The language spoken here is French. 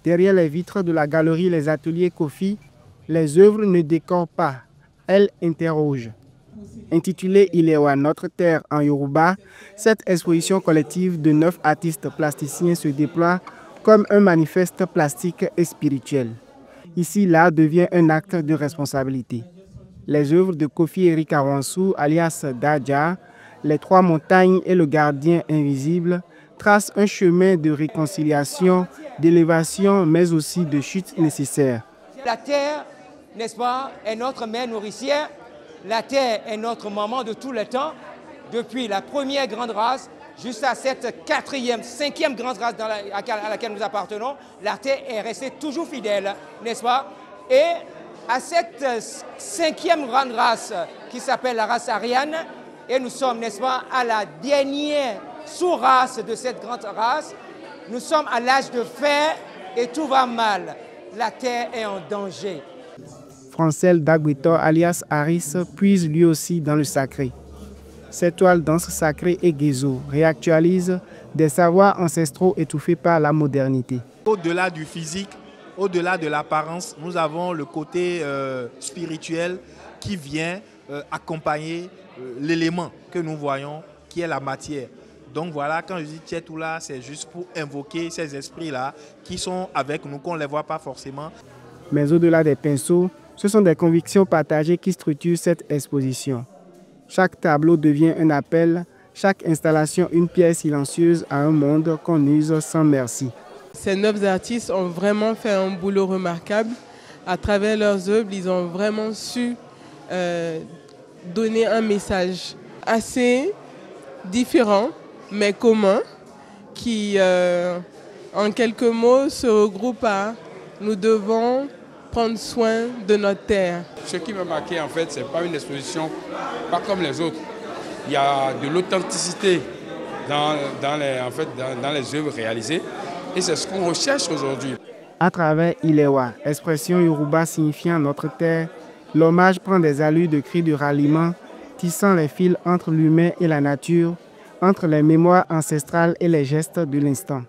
Derrière les vitres de la galerie Les Ateliers Kofi, les œuvres ne décorent pas, elles interrogent. Intitulée Ilewa, notre terre en Yoruba, cette exposition collective de 9 artistes plasticiens se déploie comme un manifeste plastique et spirituel. Ici, l'art devient un acte de responsabilité. Les œuvres de Kofi Eric Awansou, alias Dadja, Les Trois Montagnes et Le Gardien Invisible, tracent un chemin de réconciliation, d'élévation, mais aussi de chute nécessaire. La terre, n'est-ce pas, est notre mère nourricière. La terre est notre maman de tout le temps, depuis la première grande race jusqu'à cette quatrième, cinquième grande race à laquelle nous appartenons. La terre est restée toujours fidèle, n'est-ce pas? Et à cette cinquième grande race qui s'appelle la race Ariane, et nous sommes, n'est-ce pas, à la dernière sous-race de cette grande race. Nous sommes à l'âge de fer et tout va mal. La terre est en danger. Francel Dagbetor, alias Harris, puise lui aussi dans le sacré. Ses toiles danse sacrée et ghezo réactualisent des savoirs ancestraux étouffés par la modernité. Au-delà du physique, au-delà de l'apparence, nous avons le côté spirituel qui vient accompagner l'élément que nous voyons, qui est la matière. Donc voilà, quand je dis Tchetoula, c'est juste pour invoquer ces esprits-là qui sont avec nous, qu'on ne les voit pas forcément. Mais au-delà des pinceaux, ce sont des convictions partagées qui structurent cette exposition. Chaque tableau devient un appel, chaque installation une pierre silencieuse à un monde qu'on use sans merci. Ces 9 artistes ont vraiment fait un boulot remarquable. À travers leurs œuvres, ils ont vraiment su donner un message assez différent, mais commun, qui, en quelques mots, se regroupe à « Nous devons prendre soin de notre terre ». Ce qui m'a marqué, en fait, ce n'est pas une exposition pas comme les autres. Il y a de l'authenticité dans les œuvres réalisées et c'est ce qu'on recherche aujourd'hui. À travers Ilewa, expression yoruba signifiant notre terre, l'hommage prend des allures de cris de ralliement, tissant les fils entre l'humain et la nature, entre les mémoires ancestrales et les gestes de l'instant.